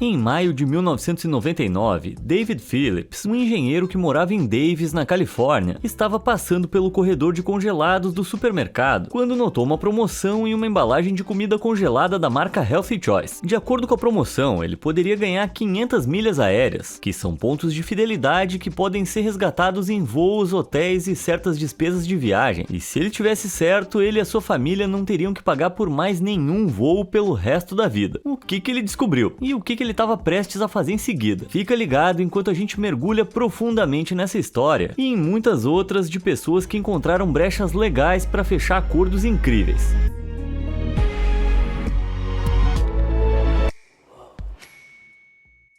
Em maio de 1999, David Phillips, um engenheiro que morava em Davis, na Califórnia, estava passando pelo corredor de congelados do supermercado quando notou uma promoção em uma embalagem de comida congelada da marca Healthy Choice. De acordo com a promoção, ele poderia ganhar 500 milhas aéreas, que são pontos de fidelidade que podem ser resgatados em voos, hotéis e certas despesas de viagem. E se ele tivesse certo, ele e a sua família não teriam que pagar por mais nenhum voo pelo resto da vida. O que ele descobriu? E o que ele estava prestes a fazer em seguida? Fica ligado enquanto a gente mergulha profundamente nessa história e em muitas outras de pessoas que encontraram brechas legais para fechar acordos incríveis.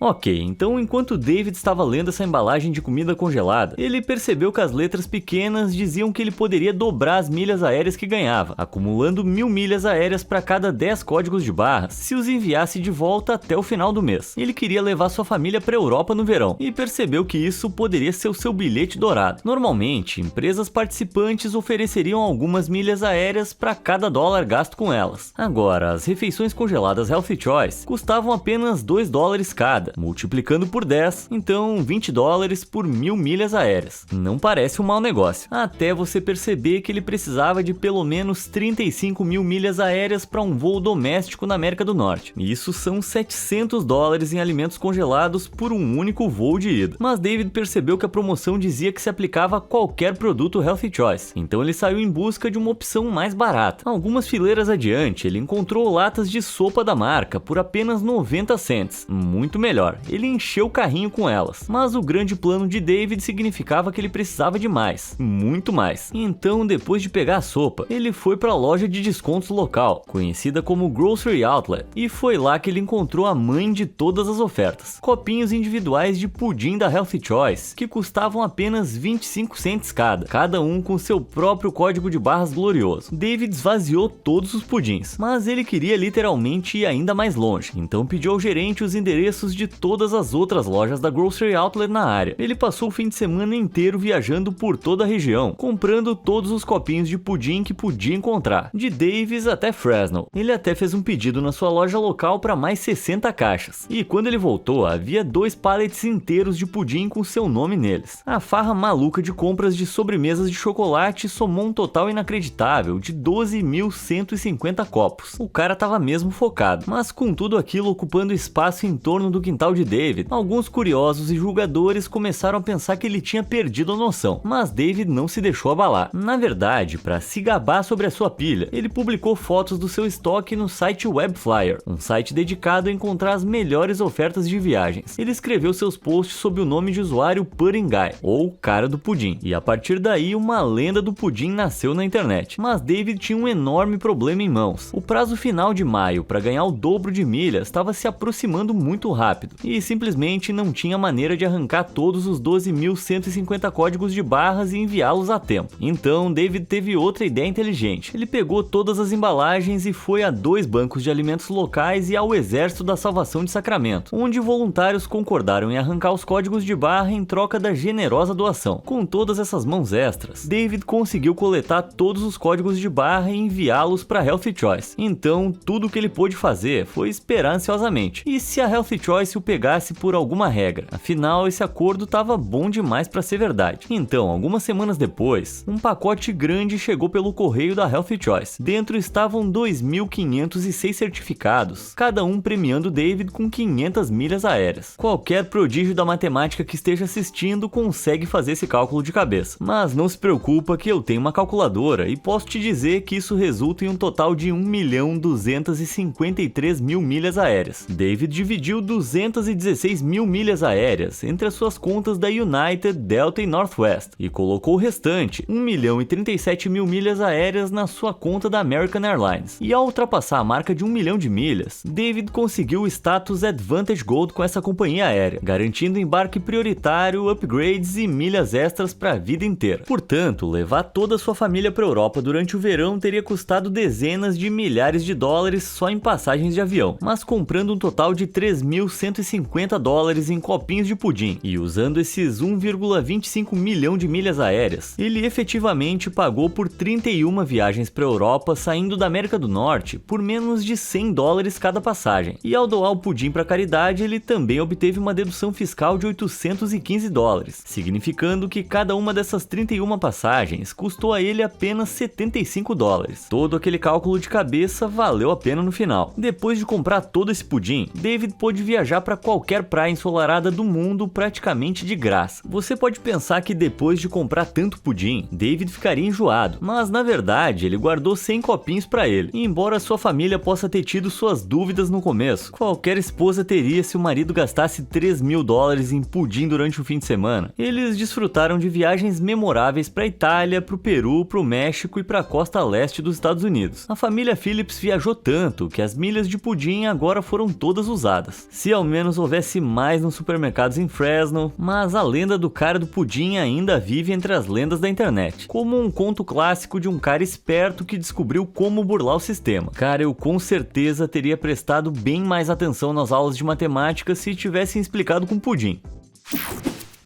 Ok, então enquanto David estava lendo essa embalagem de comida congelada, ele percebeu que as letras pequenas diziam que ele poderia dobrar as milhas aéreas que ganhava, acumulando 1000 milhas aéreas para cada 10 códigos de barras, se os enviasse de volta até o final do mês. Ele queria levar sua família para a Europa no verão, e percebeu que isso poderia ser o seu bilhete dourado. Normalmente, empresas participantes ofereceriam algumas milhas aéreas para cada dólar gasto com elas. Agora, as refeições congeladas Healthy Choice custavam apenas $2 cada, multiplicando por 10, então $20 por 1000 milhas aéreas. Não parece um mau negócio, até você perceber que ele precisava de pelo menos 35.000 milhas aéreas para um voo doméstico na América do Norte. Isso são $700 em alimentos congelados por um único voo de ida. Mas David percebeu que a promoção dizia que se aplicava a qualquer produto Healthy Choice, então ele saiu em busca de uma opção mais barata. Algumas fileiras adiante, ele encontrou latas de sopa da marca por apenas 90 cents, muito melhor. Ele encheu o carrinho com elas, mas o grande plano de David significava que ele precisava de mais, muito mais. Então, depois de pegar a sopa, ele foi para a loja de descontos local, conhecida como Grocery Outlet, e foi lá que ele encontrou a mãe de todas as ofertas: copinhos individuais de pudim da Healthy Choice, que custavam apenas 25 cents cada um com seu próprio código de barras glorioso. David esvaziou todos os pudins, mas ele queria literalmente ir ainda mais longe, então pediu ao gerente os endereços de todas as outras lojas da Grocery Outlet na área. Ele passou o fim de semana inteiro viajando por toda a região, comprando todos os copinhos de pudim que podia encontrar, de Davis até Fresno. Ele até fez um pedido na sua loja local para mais 60 caixas, e quando ele voltou, havia 2 pallets inteiros de pudim com seu nome neles. A farra maluca de compras de sobremesas de chocolate somou um total inacreditável de 12.150 copos. O cara tava mesmo focado, mas com tudo aquilo ocupando espaço em torno do quintal de David, alguns curiosos e julgadores começaram a pensar que ele tinha perdido a noção, mas David não se deixou abalar. Na verdade, para se gabar sobre a sua pilha, ele publicou fotos do seu estoque no site Webflyer, um site dedicado a encontrar as melhores ofertas de viagens. Ele escreveu seus posts sob o nome de usuário Pudding Guy, ou cara do pudim, e a partir daí uma lenda do pudim nasceu na internet. Mas David tinha um enorme problema em mãos. O prazo final de maio para ganhar o dobro de milhas estava se aproximando muito rápido, e simplesmente não tinha maneira de arrancar todos os 12.150 códigos de barras e enviá-los a tempo. Então David teve outra ideia inteligente. Ele pegou todas as embalagens e foi a 2 bancos de alimentos locais e ao Exército da Salvação de Sacramento, onde voluntários concordaram em arrancar os códigos de barra em troca da generosa doação. Com todas essas mãos extras, David conseguiu coletar todos os códigos de barra e enviá-los para a Healthy Choice. Então tudo o que ele pôde fazer foi esperar ansiosamente. E se a Healthy Choice o pegasse por alguma regra? Afinal, esse acordo estava bom demais para ser verdade. Então, algumas semanas depois, um pacote grande chegou pelo correio da Healthy Choice. Dentro estavam 2.506 certificados, cada um premiando David com 500 milhas aéreas. Qualquer prodígio da matemática que esteja assistindo consegue fazer esse cálculo de cabeça. Mas não se preocupa que eu tenho uma calculadora e posso te dizer que isso resulta em um total de 1.253.000 milhas aéreas. David dividiu 216.000 milhas aéreas entre as suas contas da United, Delta e Northwest e colocou o restante, 1.037.000 milhas aéreas, na sua conta da American Airlines. E ao ultrapassar a marca de 1 milhão de milhas, David conseguiu o status Advantage Gold com essa companhia aérea, garantindo embarque prioritário, upgrades e milhas extras para a vida inteira. Portanto, levar toda a sua família para a Europa durante o verão teria custado dezenas de milhares de dólares só em passagens de avião, mas comprando um total de 3.100 $150 em copinhos de pudim, e usando esses 1,25 milhão de milhas aéreas, ele efetivamente pagou por 31 viagens para a Europa saindo da América do Norte por menos de $100 cada passagem. E ao doar o pudim para caridade, ele também obteve uma dedução fiscal de $815, significando que cada uma dessas 31 passagens custou a ele apenas $75. Todo aquele cálculo de cabeça valeu a pena no final. Depois de comprar todo esse pudim, David pôde viajar para qualquer praia ensolarada do mundo praticamente de graça. Você pode pensar que depois de comprar tanto pudim, David ficaria enjoado, mas na verdade ele guardou 100 copinhos para ele. E embora sua família possa ter tido suas dúvidas no começo, qualquer esposa teria se o marido gastasse $3.000 em pudim durante o fim de semana. Eles desfrutaram de viagens memoráveis para a Itália, para o Peru, para o México e para a costa leste dos Estados Unidos. A família Phillips viajou tanto que as milhas de pudim agora foram todas usadas. Se ao menos houvesse mais nos supermercados em Fresno, mas a lenda do cara do pudim ainda vive entre as lendas da internet, como um conto clássico de um cara esperto que descobriu como burlar o sistema. Cara, eu com certeza teria prestado bem mais atenção nas aulas de matemática se tivessem explicado com pudim.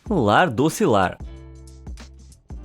Lar Docilar.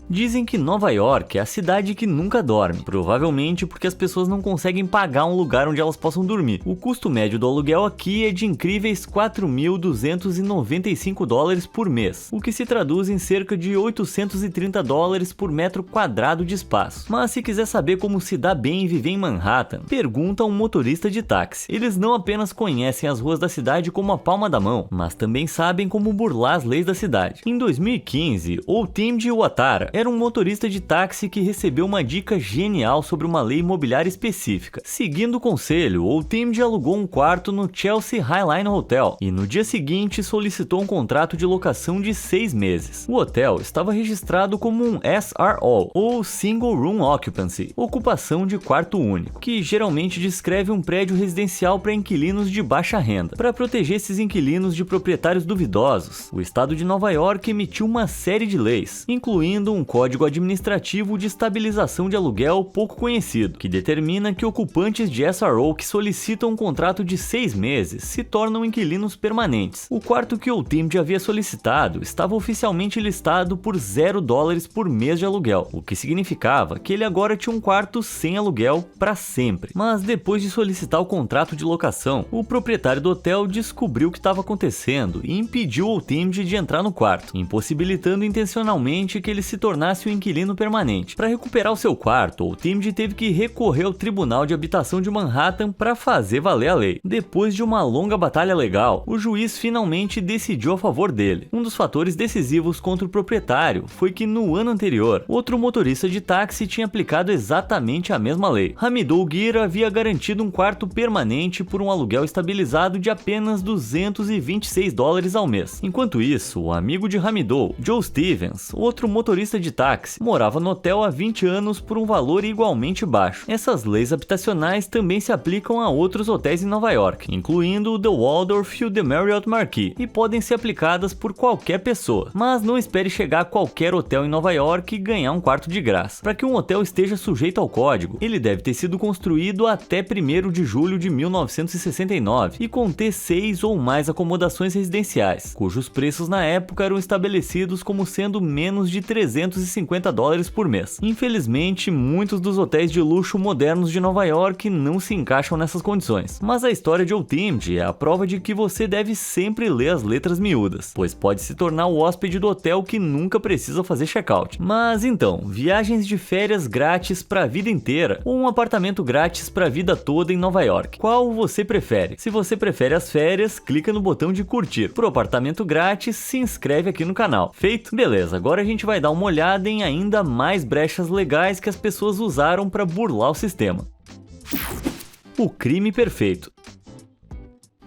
Dizem que Nova York é a cidade que nunca dorme, provavelmente porque as pessoas não conseguem pagar um lugar onde elas possam dormir. O custo médio do aluguel aqui é de incríveis $4.295 por mês, o que se traduz em cerca de $830 por metro quadrado de espaço. Mas se quiser saber como se dá bem e viver em Manhattan, pergunta a um motorista de táxi. Eles não apenas conhecem as ruas da cidade como a palma da mão, mas também sabem como burlar as leis da cidade. Em 2015, Otimji Watara era um motorista de táxi que recebeu uma dica genial sobre uma lei imobiliária específica. Seguindo o conselho, Otimji alugou um quarto no Chelsea Highline Hotel e no dia seguinte solicitou um contrato de locação de 6 meses. O hotel estava registrado como um SRO, ou Single Room Occupancy, ocupação de quarto único, que geralmente descreve um prédio residencial para inquilinos de baixa renda. Para proteger esses inquilinos de proprietários duvidosos, o estado de Nova York emitiu uma série de leis, incluindo um Código Administrativo de Estabilização de Aluguel pouco conhecido, que determina que ocupantes de SRO que solicitam um contrato de 6 meses se tornam inquilinos permanentes. O quarto que Otimji havia solicitado estava oficialmente listado por $0 por mês de aluguel, o que significava que ele agora tinha um quarto sem aluguel para sempre. Mas depois de solicitar o contrato de locação, o proprietário do hotel descobriu o que estava acontecendo e impediu Otimji de entrar no quarto, impossibilitando intencionalmente que ele se tornasse um inquilino permanente. Para recuperar o seu quarto, Otimji teve que recorrer ao Tribunal de Habitação de Manhattan para fazer valer a lei. Depois de uma longa batalha legal, o juiz finalmente decidiu a favor dele. Um dos fatores decisivos contra o proprietário foi que no ano anterior, outro motorista de táxi tinha aplicado exatamente a mesma lei. Hamidou Gir havia garantido um quarto permanente por um aluguel estabilizado de apenas $226 ao mês. Enquanto isso, o amigo de Hamidou, Joe Stevens, outro motorista de táxi, morava no hotel há 20 anos por um valor igualmente baixo. Essas leis habitacionais também se aplicam a outros hotéis em Nova York, incluindo o The Waldorf e o The Marriott Marquis, e podem ser aplicadas por qualquer pessoa. Mas não espere chegar a qualquer hotel em Nova York e ganhar um quarto de graça. Para que um hotel esteja sujeito ao código, ele deve ter sido construído até 1º de julho de 1969 e conter 6 ou mais acomodações residenciais, cujos preços na época eram estabelecidos como sendo menos de $350 por mês. Infelizmente, muitos dos hotéis de luxo modernos de Nova York não se encaixam nessas condições. Mas a história de Otimji é a prova de que você deve sempre ler as letras miúdas, pois pode se tornar o hóspede do hotel que nunca precisa fazer check-out. Mas então, viagens de férias grátis para a vida inteira ou um apartamento grátis para a vida toda em Nova York? Qual você prefere? Se você prefere as férias, clica no botão de curtir. Pro apartamento grátis, se inscreve aqui no canal. Feito? Beleza, agora a gente vai dar uma olhada em ainda mais brechas legais que as pessoas usaram para burlar o sistema. O crime perfeito.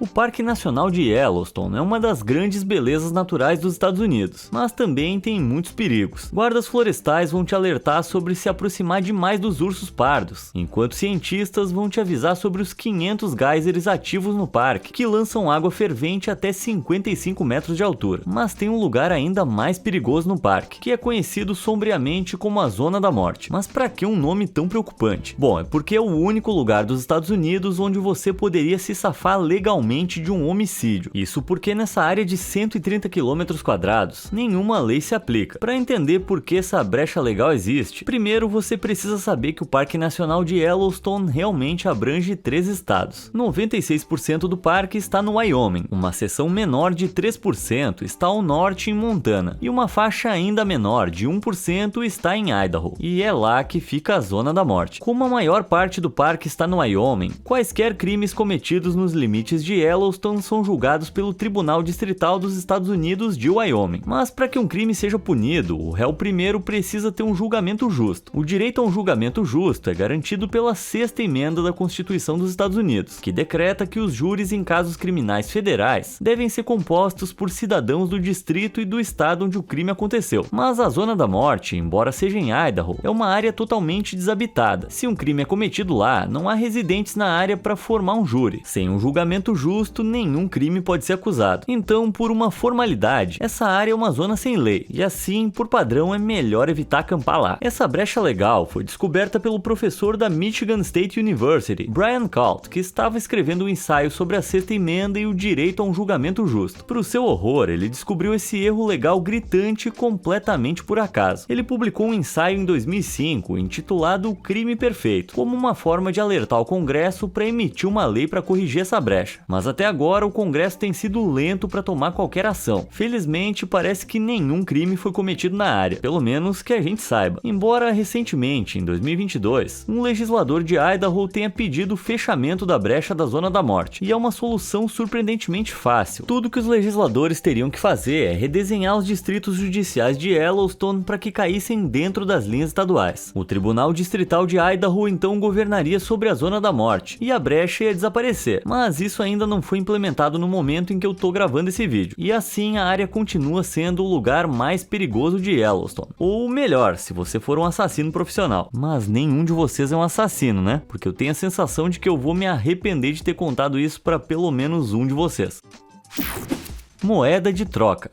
O Parque Nacional de Yellowstone é uma das grandes belezas naturais dos Estados Unidos, mas também tem muitos perigos. Guardas florestais vão te alertar sobre se aproximar demais dos ursos pardos, enquanto cientistas vão te avisar sobre os 500 geysers ativos no parque, que lançam água fervente até 55 metros de altura. Mas tem um lugar ainda mais perigoso no parque, que é conhecido sombriamente como a Zona da Morte. Mas para que um nome tão preocupante? Bom, é porque é o único lugar dos Estados Unidos onde você poderia se safar legalmente literalmente de um homicídio. Isso porque nessa área de 130 km², nenhuma lei se aplica. Para entender por que essa brecha legal existe, primeiro você precisa saber que o Parque Nacional de Yellowstone realmente abrange 3 estados. 96% do parque está no Wyoming, uma seção menor de 3% está ao norte em Montana, e uma faixa ainda menor de 1% está em Idaho, e é lá que fica a Zona da Morte. Como a maior parte do parque está no Wyoming, quaisquer crimes cometidos nos limites de Yellowstone são julgados pelo Tribunal Distrital dos Estados Unidos de Wyoming. Mas para que um crime seja punido, o réu primeiro precisa ter um julgamento justo. O direito a um julgamento justo é garantido pela 6ª emenda da Constituição dos Estados Unidos, que decreta que os júris em casos criminais federais devem ser compostos por cidadãos do distrito e do estado onde o crime aconteceu. Mas a Zona da Morte, embora seja em Idaho, é uma área totalmente desabitada. Se um crime é cometido lá, não há residentes na área para formar um júri. Sem um julgamento justo, nenhum crime pode ser acusado. Então, por uma formalidade, essa área é uma zona sem lei, e assim, por padrão, é melhor evitar acampar lá. Essa brecha legal foi descoberta pelo professor da Michigan State University, Brian Kalt, que estava escrevendo um ensaio sobre a 6ª emenda e o direito a um julgamento justo. Para o seu horror, ele descobriu esse erro legal gritante completamente por acaso. Ele publicou um ensaio em 2005 intitulado O Crime Perfeito, como uma forma de alertar o Congresso para emitir uma lei para corrigir essa brecha. Mas até agora o Congresso tem sido lento para tomar qualquer ação. Felizmente, parece que nenhum crime foi cometido na área, pelo menos que a gente saiba. Embora recentemente, em 2022, um legislador de Idaho tenha pedido o fechamento da brecha da Zona da Morte, e é uma solução surpreendentemente fácil. Tudo que os legisladores teriam que fazer é redesenhar os distritos judiciais de Yellowstone para que caíssem dentro das linhas estaduais. O Tribunal Distrital de Idaho então governaria sobre a Zona da Morte, e a brecha ia desaparecer, mas isso ainda não foi implementado no momento em que eu tô gravando esse vídeo, e assim a área continua sendo o lugar mais perigoso de Yellowstone. Ou melhor, se você for um assassino profissional. Mas nenhum de vocês é um assassino, né? Porque eu tenho a sensação de que eu vou me arrepender de ter contado isso para pelo menos um de vocês. Moeda de troca.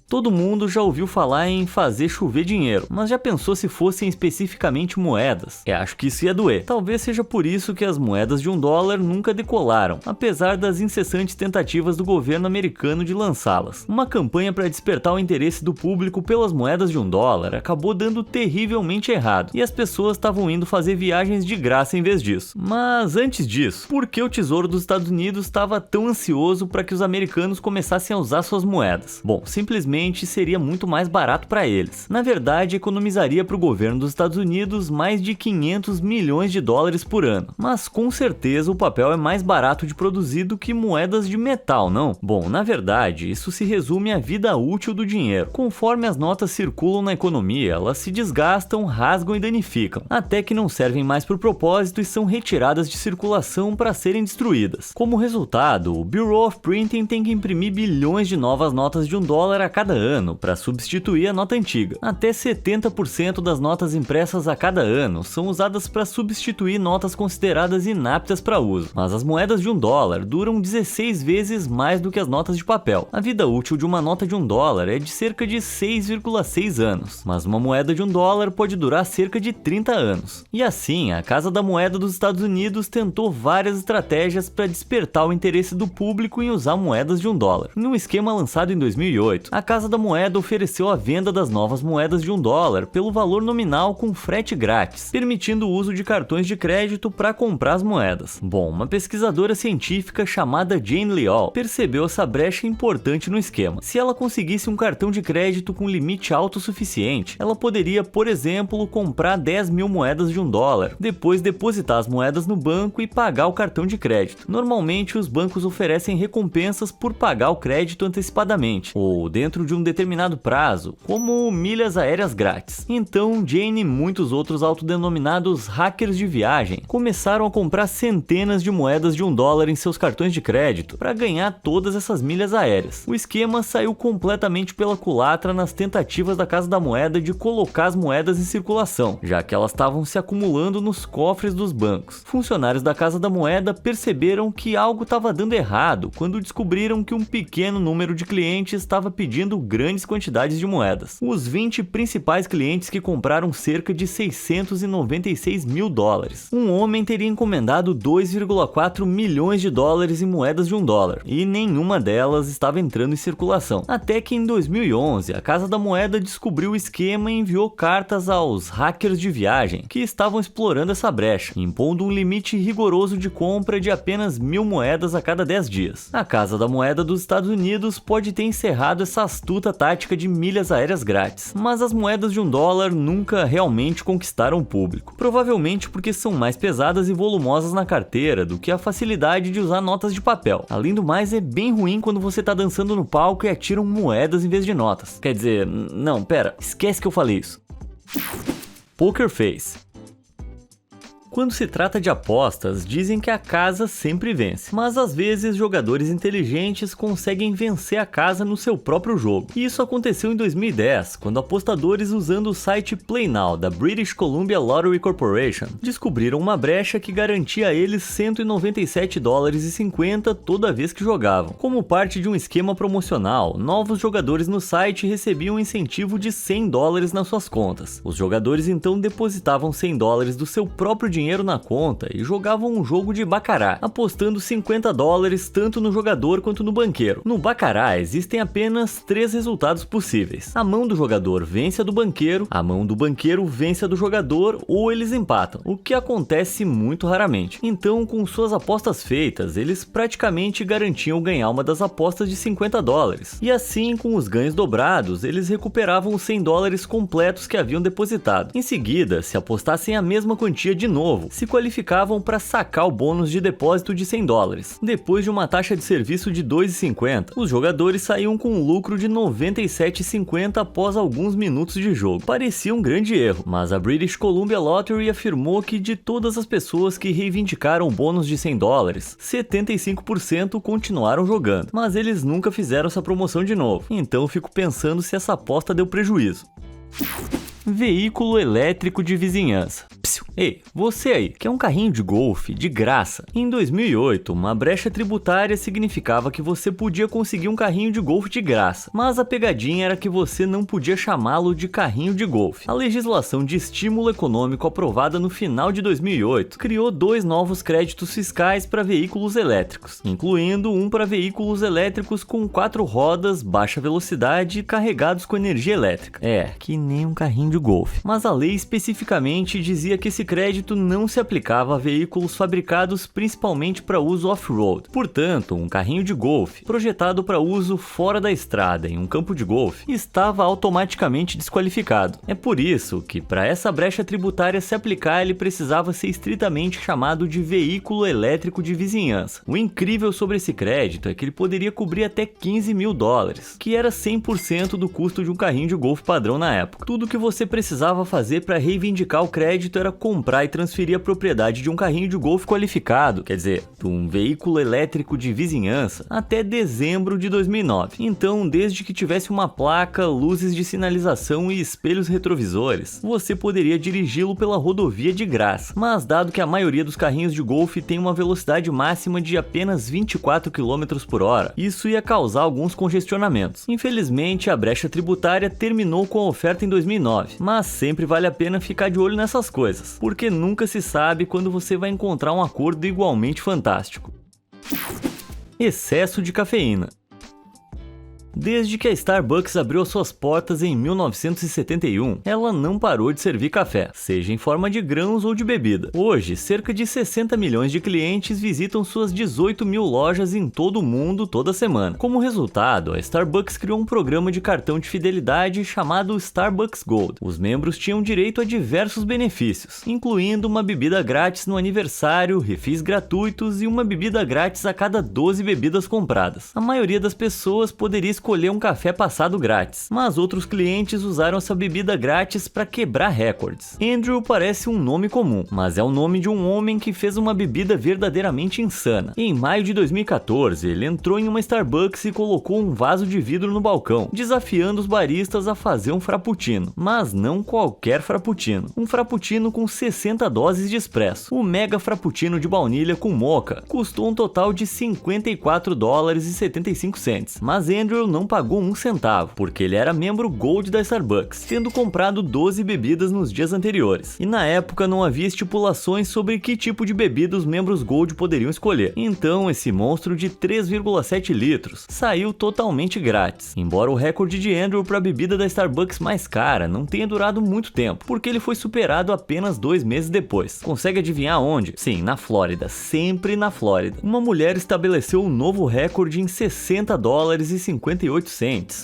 Todo mundo já ouviu falar em fazer chover dinheiro, mas já pensou se fossem especificamente moedas? Eu acho que isso ia doer. Talvez seja por isso que as moedas de $1 nunca decolaram, apesar das incessantes tentativas do governo americano de lançá-las. Uma campanha para despertar o interesse do público pelas moedas de $1 acabou dando terrivelmente errado, e as pessoas estavam indo fazer viagens de graça em vez disso. Mas antes disso, por que o Tesouro dos Estados Unidos estava tão ansioso para que os americanos começassem a usar suas moedas? Bom, simplesmente seria muito mais barato para eles. Na verdade, economizaria para o governo dos Estados Unidos mais de $500 milhões por ano. Mas com certeza o papel é mais barato de produzir do que moedas de metal, não? Bom, na verdade, isso se resume à vida útil do dinheiro. Conforme as notas circulam na economia, elas se desgastam, rasgam e danificam, até que não servem mais para o propósito e são retiradas de circulação para serem destruídas. Como resultado, o Bureau of Printing tem que imprimir bilhões de novas notas de $1 a cada ano para substituir a nota antiga. Até 70% das notas impressas a cada ano são usadas para substituir notas consideradas inaptas para uso. Mas as moedas de $1 duram 16 vezes mais do que as notas de papel. A vida útil de uma nota de $1 é de cerca de 6,6 anos, mas uma moeda de $1 pode durar cerca de 30 anos. E assim, a Casa da Moeda dos Estados Unidos tentou várias estratégias para despertar o interesse do público em usar moedas de $1. Num esquema lançado em 2008, a Casa da Moeda ofereceu a venda das novas moedas de $1 pelo valor nominal com frete grátis, permitindo o uso de cartões de crédito para comprar as moedas. Bom, uma pesquisadora científica chamada Jane Leal percebeu essa brecha importante no esquema. Se ela conseguisse um cartão de crédito com limite alto o suficiente, ela poderia, por exemplo, comprar 10 mil moedas de $1, depois depositar as moedas no banco e pagar o cartão de crédito. Normalmente, os bancos oferecem recompensas por pagar o crédito antecipadamente, ou dentro de um determinado prazo, como milhas aéreas grátis. Então, Jane e muitos outros autodenominados hackers de viagem começaram a comprar centenas de moedas de $1 em seus cartões de crédito para ganhar todas essas milhas aéreas. O esquema saiu completamente pela culatra nas tentativas da Casa da Moeda de colocar as moedas em circulação, já que elas estavam se acumulando nos cofres dos bancos. Funcionários da Casa da Moeda perceberam que algo estava dando errado quando descobriram que um pequeno número de clientes estava pedindo encomendando grandes quantidades de moedas. Os 20 principais clientes que compraram cerca de 696 mil dólares. Um homem teria encomendado 2,4 milhões de dólares em moedas de $1, e nenhuma delas estava entrando em circulação. Até que em 2011, a Casa da Moeda descobriu o esquema e enviou cartas aos hackers de viagem que estavam explorando essa brecha, impondo um limite rigoroso de compra de apenas 1.000 moedas a cada 10 dias. A Casa da Moeda dos Estados Unidos pode ter encerrado essa astuta tática de milhas aéreas grátis, mas as moedas de $1 nunca realmente conquistaram o público, provavelmente porque são mais pesadas e volumosas na carteira do que a facilidade de usar notas de papel. Além do mais, é bem ruim quando você tá dançando no palco e atiram moedas em vez de notas. Quer dizer, não, pera, esquece que eu falei isso. Poker Face. Quando se trata de apostas, dizem que a casa sempre vence, mas às vezes jogadores inteligentes conseguem vencer a casa no seu próprio jogo. E isso aconteceu em 2010, quando apostadores usando o site PlayNow da British Columbia Lottery Corporation descobriram uma brecha que garantia a eles $197,50 toda vez que jogavam. Como parte de um esquema promocional, novos jogadores no site recebiam um incentivo de $100 nas suas contas. Os jogadores então depositavam $100 do seu próprio dinheiro na conta e jogavam um jogo de baccarat, apostando $50 tanto no jogador quanto no banqueiro. No baccarat existem apenas 3 resultados possíveis: a mão do jogador vence a do banqueiro, a mão do banqueiro vence a do jogador, ou eles empatam, o que acontece muito raramente. Então, com suas apostas feitas, eles praticamente garantiam ganhar uma das apostas de $50, e assim, com os ganhos dobrados, eles recuperavam os $100 completos que haviam depositado. Em seguida, se apostassem a mesma quantia de novo, se qualificavam para sacar o bônus de depósito de $100. Depois de uma taxa de serviço de $2,50, os jogadores saíam com um lucro de $97,50 após alguns minutos de jogo. Parecia um grande erro, mas a British Columbia Lottery afirmou que de todas as pessoas que reivindicaram o bônus de $100, 75% continuaram jogando, mas eles nunca fizeram essa promoção de novo. Então eu fico pensando se essa aposta deu prejuízo. Veículo elétrico de vizinhança. Ei, você aí, quer um carrinho de golfe de graça? Em 2008, uma brecha tributária significava que você podia conseguir um carrinho de golfe de graça, mas a pegadinha era que você não podia chamá-lo de carrinho de golfe. A legislação de estímulo econômico aprovada no final de 2008 criou 2 novos créditos fiscais para veículos elétricos, incluindo um para veículos elétricos com 4 rodas, baixa velocidade e carregados com energia elétrica. É, que nem um carrinho de golfe. Mas a lei especificamente dizia que esse crédito não se aplicava a veículos fabricados principalmente para uso off-road. Portanto, um carrinho de golfe projetado para uso fora da estrada em um campo de golfe estava automaticamente desqualificado. É por isso que, para essa brecha tributária se aplicar, ele precisava ser estritamente chamado de veículo elétrico de vizinhança. O incrível sobre esse crédito é que ele poderia cobrir até $15 mil, que era 100% do custo de um carrinho de golfe padrão na época. Tudo que você precisava fazer para reivindicar o crédito era comprar e transferir a propriedade de um carrinho de golfe qualificado, quer dizer, de um veículo elétrico de vizinhança, até dezembro de 2009. Então, desde que tivesse uma placa, luzes de sinalização e espelhos retrovisores, você poderia dirigi-lo pela rodovia de graça. Mas dado que a maioria dos carrinhos de golfe tem uma velocidade máxima de apenas 24 km por hora, isso ia causar alguns congestionamentos. Infelizmente, a brecha tributária terminou com a oferta em 2009, mas sempre vale a pena ficar de olho nessas coisas, porque nunca se sabe quando você vai encontrar um acordo igualmente fantástico. Excesso de cafeína. Desde que a Starbucks abriu suas portas em 1971, ela não parou de servir café, seja em forma de grãos ou de bebida. Hoje, cerca de 60 milhões de clientes visitam suas 18 mil lojas em todo o mundo toda semana. Como resultado, a Starbucks criou um programa de cartão de fidelidade chamado Starbucks Gold. Os membros tinham direito a diversos benefícios, incluindo uma bebida grátis no aniversário, refis gratuitos e uma bebida grátis a cada 12 bebidas compradas. A maioria das pessoas poderia escolher um café passado grátis, mas outros clientes usaram essa bebida grátis para quebrar recordes. Andrew parece um nome comum, mas é o nome de um homem que fez uma bebida verdadeiramente insana. Em maio de 2014, ele entrou em uma Starbucks e colocou um vaso de vidro no balcão, desafiando os baristas a fazer um frappuccino. Mas não qualquer frappuccino. Um frappuccino com 60 doses de espresso. O mega frappuccino de baunilha com mocha custou um total de $54,75, mas Andrew não pagou um centavo, porque ele era membro Gold da Starbucks, tendo comprado 12 bebidas nos dias anteriores. E na época não havia estipulações sobre que tipo de bebida os membros Gold poderiam escolher. Então esse monstro de 3,7 litros saiu totalmente grátis. Embora o recorde de Andrew para a bebida da Starbucks mais cara não tenha durado muito tempo, porque ele foi superado apenas 2 meses depois. Consegue adivinhar onde? Sim, na Flórida, sempre na Flórida. Uma mulher estabeleceu um novo recorde em $60,58,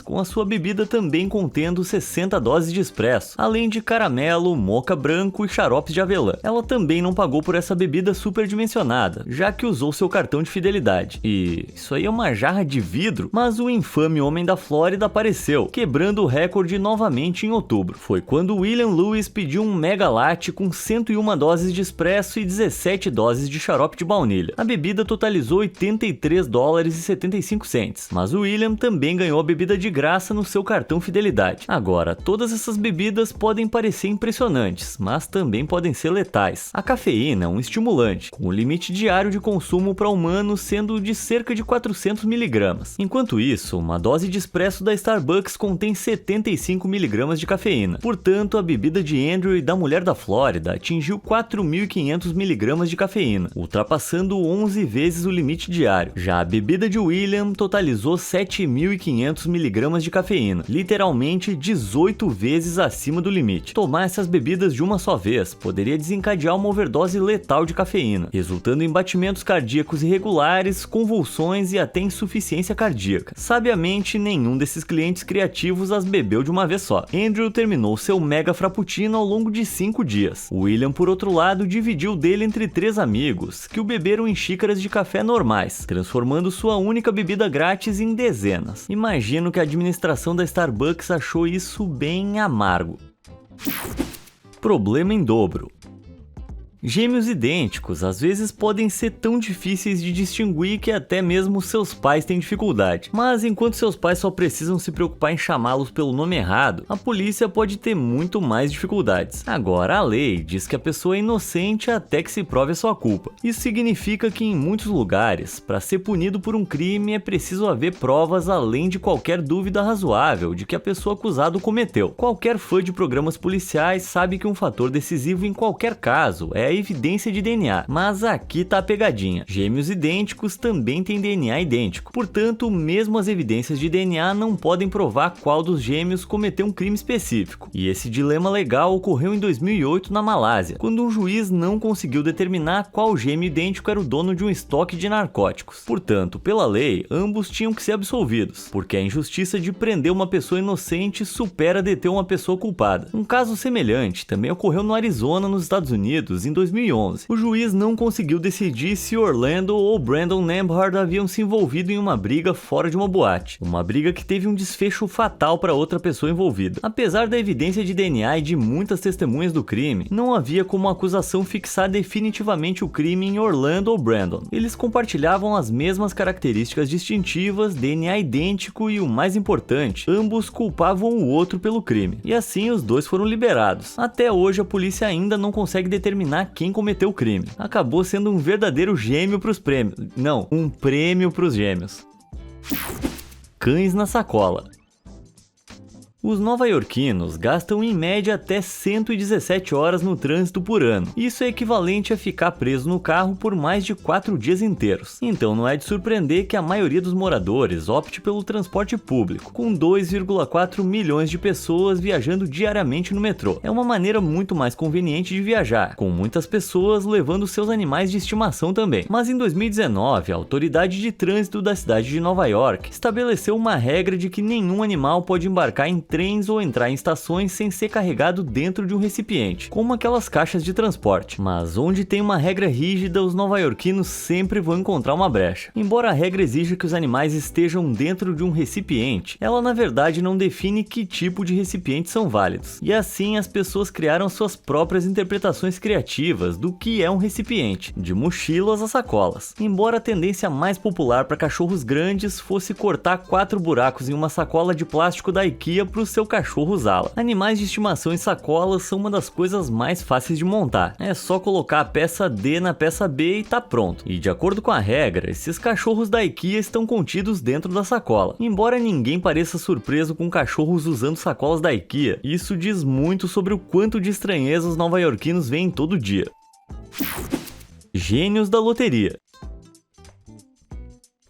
com a sua bebida também contendo 60 doses de espresso, além de caramelo, moca branco e xaropes de avelã. Ela também não pagou por essa bebida superdimensionada, já que usou seu cartão de fidelidade. E isso aí é uma jarra de vidro, mas o infame homem da Flórida apareceu, quebrando o recorde novamente em outubro. Foi quando William Lewis pediu um mega latte com 101 doses de espresso e 17 doses de xarope de baunilha. A bebida totalizou $83,75, mas o William também ganhou a bebida de graça no seu cartão fidelidade. Agora, todas essas bebidas podem parecer impressionantes, mas também podem ser letais. A cafeína é um estimulante, com o limite diário de consumo para humanos sendo de cerca de 400 mg. Enquanto isso, uma dose de espresso da Starbucks contém 75 mg de cafeína. Portanto, a bebida de Andrew e da mulher da Flórida atingiu 4.500 mg de cafeína, ultrapassando 11 vezes o limite diário. Já a bebida de William totalizou 7.500 mg de cafeína, literalmente 18 vezes acima do limite. Tomar essas bebidas de uma só vez poderia desencadear uma overdose letal de cafeína, resultando em batimentos cardíacos irregulares, convulsões e até insuficiência cardíaca. Sabiamente, nenhum desses clientes criativos as bebeu de uma vez só. Andrew terminou seu mega frappuccino ao longo de 5 dias. William, por outro lado, dividiu dele entre 3 amigos, que o beberam em xícaras de café normais, transformando sua única bebida grátis em dezenas. Imagino que a administração da Starbucks achou isso bem amargo. Problema em dobro. Gêmeos idênticos às vezes podem ser tão difíceis de distinguir que até mesmo seus pais têm dificuldade. Mas enquanto seus pais só precisam se preocupar em chamá-los pelo nome errado, a polícia pode ter muito mais dificuldades. Agora, a lei diz que a pessoa é inocente até que se prove a sua culpa. Isso significa que em muitos lugares, para ser punido por um crime, é preciso haver provas além de qualquer dúvida razoável de que a pessoa acusada o cometeu. Qualquer fã de programas policiais sabe que um fator decisivo em qualquer caso é a evidência de DNA, mas aqui tá a pegadinha. Gêmeos idênticos também têm DNA idêntico, portanto, mesmo as evidências de DNA não podem provar qual dos gêmeos cometeu um crime específico. E esse dilema legal ocorreu em 2008 na Malásia, quando um juiz não conseguiu determinar qual gêmeo idêntico era o dono de um estoque de narcóticos. Portanto, pela lei, ambos tinham que ser absolvidos, porque a injustiça de prender uma pessoa inocente supera deter uma pessoa culpada. Um caso semelhante também ocorreu no Arizona, nos Estados Unidos, em 2011. O juiz não conseguiu decidir se Orlando ou Brandon Nembhard haviam se envolvido em uma briga fora de uma boate. Uma briga que teve um desfecho fatal para outra pessoa envolvida. Apesar da evidência de DNA e de muitas testemunhas do crime, não havia como a acusação fixar definitivamente o crime em Orlando ou Brandon. Eles compartilhavam as mesmas características distintivas, DNA idêntico e, o mais importante, ambos culpavam o outro pelo crime. E assim os dois foram liberados. Até hoje a polícia ainda não consegue determinar quem cometeu o crime. Acabou sendo um verdadeiro gêmeo pros prêmios. Não, um prêmio pros gêmeos. Cães na sacola. Os nova-iorquinos gastam em média até 117 horas no trânsito por ano. Isso é equivalente a ficar preso no carro por mais de 4 dias inteiros. Então não é de surpreender que a maioria dos moradores opte pelo transporte público, com 2,4 milhões de pessoas viajando diariamente no metrô. É uma maneira muito mais conveniente de viajar, com muitas pessoas levando seus animais de estimação também. Mas em 2019, a autoridade de trânsito da cidade de Nova York estabeleceu uma regra de que nenhum animal pode embarcar em trens ou entrar em estações sem ser carregado dentro de um recipiente, como aquelas caixas de transporte. Mas onde tem uma regra rígida, os nova-iorquinos sempre vão encontrar uma brecha. Embora a regra exija que os animais estejam dentro de um recipiente, ela na verdade não define que tipo de recipientes são válidos. E assim as pessoas criaram suas próprias interpretações criativas do que é um recipiente, de mochilas a sacolas. Embora a tendência mais popular para cachorros grandes fosse cortar 4 buracos em uma sacola de plástico da IKEA para pro seu cachorro usá-la. Animais de estimação em sacolas são uma das coisas mais fáceis de montar. É só colocar a peça D na peça B e tá pronto. E de acordo com a regra, esses cachorros da IKEA estão contidos dentro da sacola. Embora ninguém pareça surpreso com cachorros usando sacolas da IKEA, isso diz muito sobre o quanto de estranheza os nova-iorquinos veem todo dia. Gênios da loteria.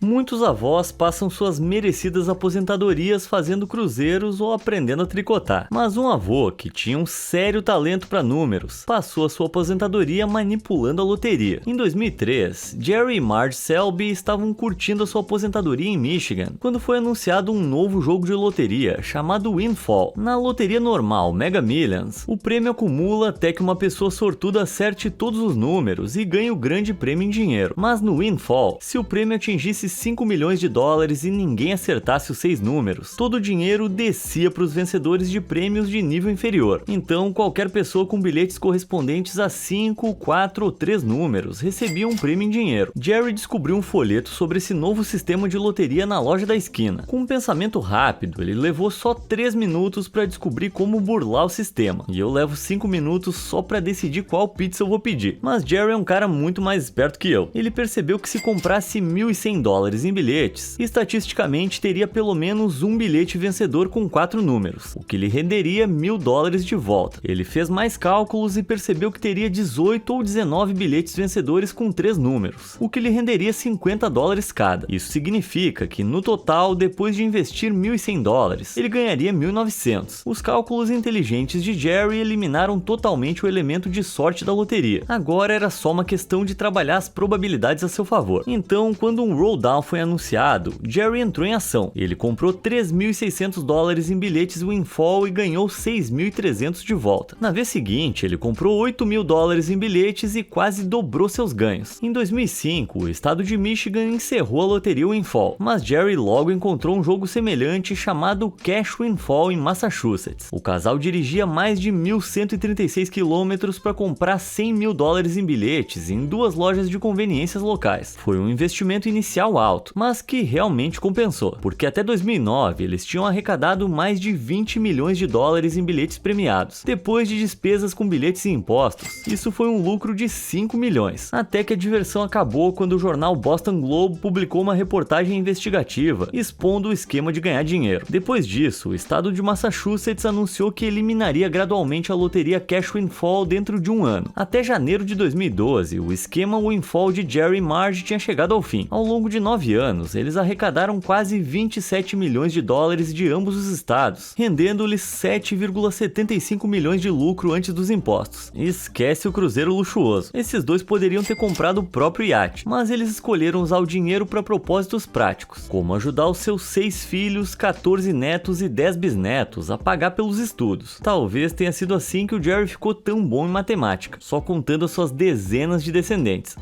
Muitos avós passam suas merecidas aposentadorias fazendo cruzeiros ou aprendendo a tricotar. Mas um avô que tinha um sério talento para números passou a sua aposentadoria manipulando a loteria. Em 2003, Jerry e Marge Selby estavam curtindo a sua aposentadoria em Michigan quando foi anunciado um novo jogo de loteria chamado Windfall. Na loteria normal Mega Millions, o prêmio acumula até que uma pessoa sortuda acerte todos os números e ganhe o grande prêmio em dinheiro. Mas no Windfall, se o prêmio atingisse 5 milhões de dólares e ninguém acertasse os 6 números, todo o dinheiro descia para os vencedores de prêmios de nível inferior. Então, qualquer pessoa com bilhetes correspondentes a 5, 4 ou 3 números recebia um prêmio em dinheiro. Jerry descobriu um folheto sobre esse novo sistema de loteria na loja da esquina. Com um pensamento rápido, ele levou só 3 minutos para descobrir como burlar o sistema. E eu levo 5 minutos só para decidir qual pizza eu vou pedir. Mas Jerry é um cara muito mais esperto que eu. Ele percebeu que se comprasse 1.100 dólares em bilhetes, estatisticamente teria pelo menos um bilhete vencedor com 4 números, o que lhe renderia 1.000 dólares de volta. Ele fez mais cálculos e percebeu que teria 18 ou 19 bilhetes vencedores com 3 números, o que lhe renderia 50 dólares cada. Isso significa que no total, depois de investir 1.100 dólares, ele ganharia 1.900. Os cálculos inteligentes de Jerry eliminaram totalmente o elemento de sorte da loteria. Agora era só uma questão de trabalhar as probabilidades a seu favor. Então, quando um rolldown foi anunciado, Jerry entrou em ação. Ele comprou 3.600 dólares em bilhetes Windfall e ganhou 6.300 de volta. Na vez seguinte, ele comprou 8.000 dólares em bilhetes e quase dobrou seus ganhos. Em 2005, o estado de Michigan encerrou a loteria Windfall, mas Jerry logo encontrou um jogo semelhante chamado Cash Windfall em Massachusetts. O casal dirigia mais de 1.136 quilômetros para comprar 100.000 dólares em bilhetes em 2 lojas de conveniências locais. Foi um investimento inicial alto, mas que realmente compensou, porque até 2009 eles tinham arrecadado mais de 20 milhões de dólares em bilhetes premiados. Depois de despesas com bilhetes e impostos, isso foi um lucro de 5 milhões. Até que a diversão acabou quando o jornal Boston Globe publicou uma reportagem investigativa expondo o esquema de ganhar dinheiro. Depois disso, o estado de Massachusetts anunciou que eliminaria gradualmente a loteria Cash Windfall dentro de um ano. Até janeiro de 2012, o esquema Windfall de Jerry e Marge tinha chegado ao fim. Ao longo de 9 anos, eles arrecadaram quase 27 milhões de dólares de ambos os estados, rendendo-lhes 7,75 milhões de lucro antes dos impostos. Esquece o cruzeiro luxuoso. Esses dois poderiam ter comprado o próprio iate, mas eles escolheram usar o dinheiro para propósitos práticos, como ajudar os seus 6 filhos, 14 netos e 10 bisnetos a pagar pelos estudos. Talvez tenha sido assim que o Jerry ficou tão bom em matemática, só contando as suas dezenas de descendentes.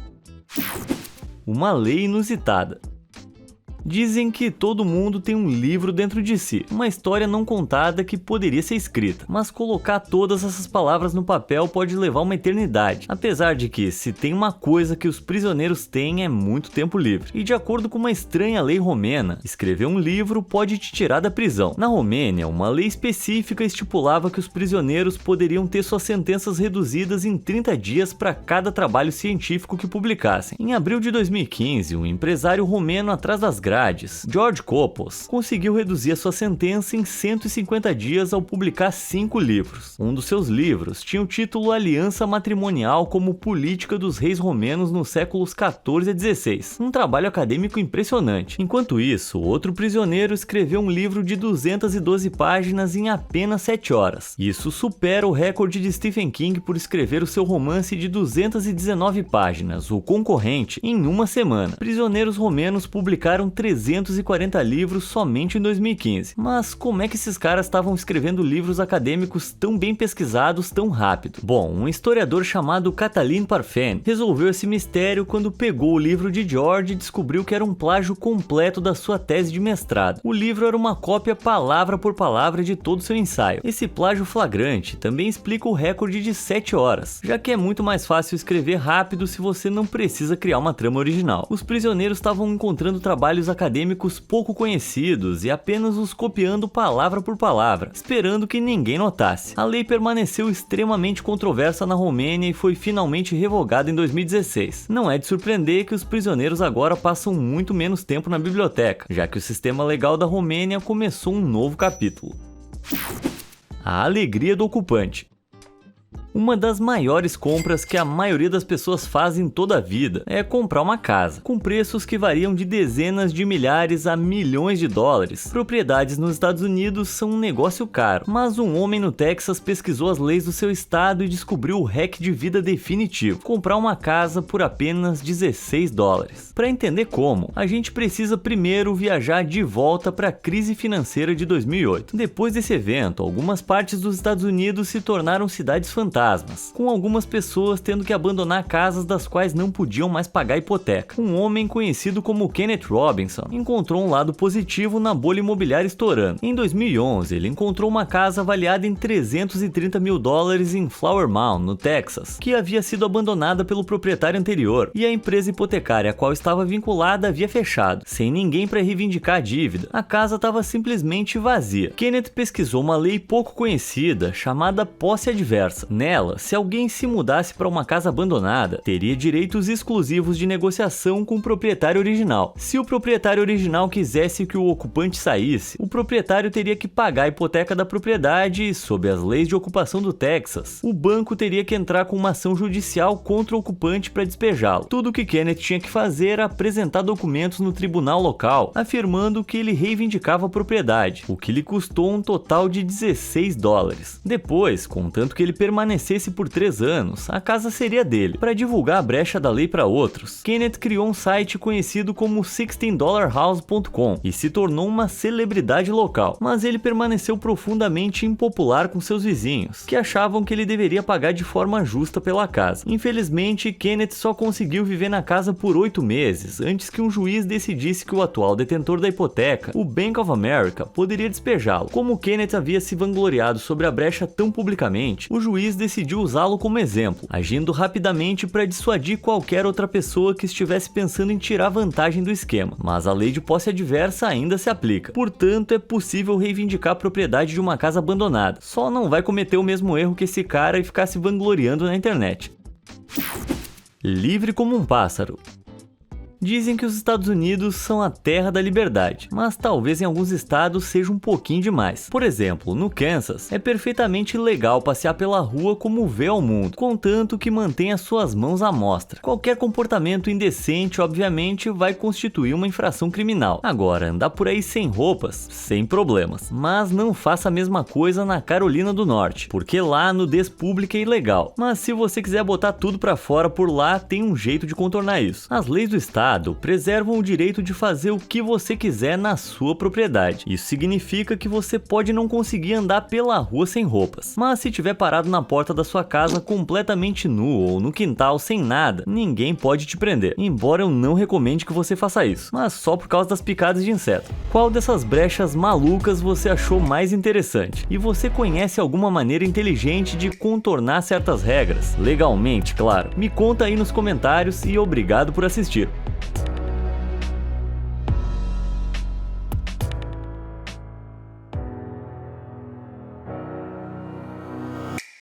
Uma lei inusitada. Dizem que todo mundo tem um livro dentro de si, uma história não contada que poderia ser escrita, mas colocar todas essas palavras no papel pode levar uma eternidade, apesar de que, se tem uma coisa que os prisioneiros têm, é muito tempo livre. E de acordo com uma estranha lei romena, escrever um livro pode te tirar da prisão. Na Romênia, uma lei específica estipulava que os prisioneiros poderiam ter suas sentenças reduzidas em 30 dias para cada trabalho científico que publicassem. Em abril de 2015, um empresário romeno atrás das grades, George Kopos, conseguiu reduzir a sua sentença em 150 dias ao publicar 5 livros. Um dos seus livros tinha o título Aliança Matrimonial como Política dos Reis Romenos nos séculos 14 a 16, um trabalho acadêmico impressionante. Enquanto isso, outro prisioneiro escreveu um livro de 212 páginas em apenas 7 horas. Isso supera o recorde de Stephen King por escrever o seu romance de 219 páginas, O Concorrente, em uma semana. Prisioneiros romenos publicaram 340 livros somente em 2015. Mas como é que esses caras estavam escrevendo livros acadêmicos tão bem pesquisados tão rápido? Bom, um historiador chamado Catalin Parfen resolveu esse mistério quando pegou o livro de George e descobriu que era um plágio completo da sua tese de mestrado. O livro era uma cópia palavra por palavra de todo o seu ensaio. Esse plágio flagrante também explica o recorde de 7 horas, já que é muito mais fácil escrever rápido se você não precisa criar uma trama original. Os prisioneiros estavam encontrando trabalhos acadêmicos pouco conhecidos e apenas os copiando palavra por palavra, esperando que ninguém notasse. A lei permaneceu extremamente controversa na Romênia e foi finalmente revogada em 2016. Não é de surpreender que os prisioneiros agora passam muito menos tempo na biblioteca, já que o sistema legal da Romênia começou um novo capítulo. A alegria do ocupante. Uma das maiores compras que a maioria das pessoas fazem toda a vida é comprar uma casa, com preços que variam de dezenas de milhares a milhões de dólares. Propriedades nos Estados Unidos são um negócio caro, mas um homem no Texas pesquisou as leis do seu estado e descobriu o hack de vida definitivo: comprar uma casa por apenas 16 dólares. Para entender como, a gente precisa primeiro viajar de volta para a crise financeira de 2008. Depois desse evento, algumas partes dos Estados Unidos se tornaram cidades fantásticas, com algumas pessoas tendo que abandonar casas das quais não podiam mais pagar a hipoteca. Um homem conhecido como Kenneth Robinson encontrou um lado positivo na bolha imobiliária estourando. Em 2011, ele encontrou uma casa avaliada em 330 mil dólares em Flower Mound, no Texas, que havia sido abandonada pelo proprietário anterior, e a empresa hipotecária a qual estava vinculada havia fechado, sem ninguém para reivindicar a dívida. A casa estava simplesmente vazia. Kenneth pesquisou uma lei pouco conhecida chamada posse adversa. Nela, se alguém se mudasse para uma casa abandonada, teria direitos exclusivos de negociação com o proprietário original. Se o proprietário original quisesse que o ocupante saísse, o proprietário teria que pagar a hipoteca da propriedade e, sob as leis de ocupação do Texas, o banco teria que entrar com uma ação judicial contra o ocupante para despejá-lo. Tudo o que Kenneth tinha que fazer era apresentar documentos no tribunal local, afirmando que ele reivindicava a propriedade, o que lhe custou um total de 16 dólares. Depois, contanto que ele permanecesse por 3 anos, a casa seria dele. Para divulgar a brecha da lei para outros, Kenneth criou um site conhecido como 16dollarhouse.com e se tornou uma celebridade local, mas ele permaneceu profundamente impopular com seus vizinhos, que achavam que ele deveria pagar de forma justa pela casa. Infelizmente, Kenneth só conseguiu viver na casa por 8 meses, antes que um juiz decidisse que o atual detentor da hipoteca, o Bank of America, poderia despejá-lo. Como Kenneth havia se vangloriado sobre a brecha tão publicamente, o juiz decidiu usá-lo como exemplo, agindo rapidamente para dissuadir qualquer outra pessoa que estivesse pensando em tirar vantagem do esquema. Mas a lei de posse adversa ainda se aplica, portanto é possível reivindicar a propriedade de uma casa abandonada. Só não vai cometer o mesmo erro que esse cara e ficar se vangloriando na internet. Livre como um pássaro. Dizem que os Estados Unidos são a terra da liberdade, mas talvez em alguns estados seja um pouquinho demais. Por exemplo, no Kansas, é perfeitamente legal passear pela rua como vê ao mundo, contanto que mantenha suas mãos à mostra. Qualquer comportamento indecente, obviamente, vai constituir uma infração criminal. Agora, andar por aí sem roupas, sem problemas. Mas não faça a mesma coisa na Carolina do Norte, porque lá a nudez pública é ilegal. Mas se você quiser botar tudo pra fora por lá, tem um jeito de contornar isso. As leis do estado preservam o direito de fazer o que você quiser na sua propriedade. Isso significa que você pode não conseguir andar pela rua sem roupas, mas se tiver parado na porta da sua casa completamente nu ou no quintal sem nada, ninguém pode te prender, embora eu não recomende que você faça isso, mas só por causa das picadas de inseto. Qual dessas brechas malucas você achou mais interessante? E você conhece alguma maneira inteligente de contornar certas regras? Legalmente, claro. Me conta aí nos comentários e obrigado por assistir.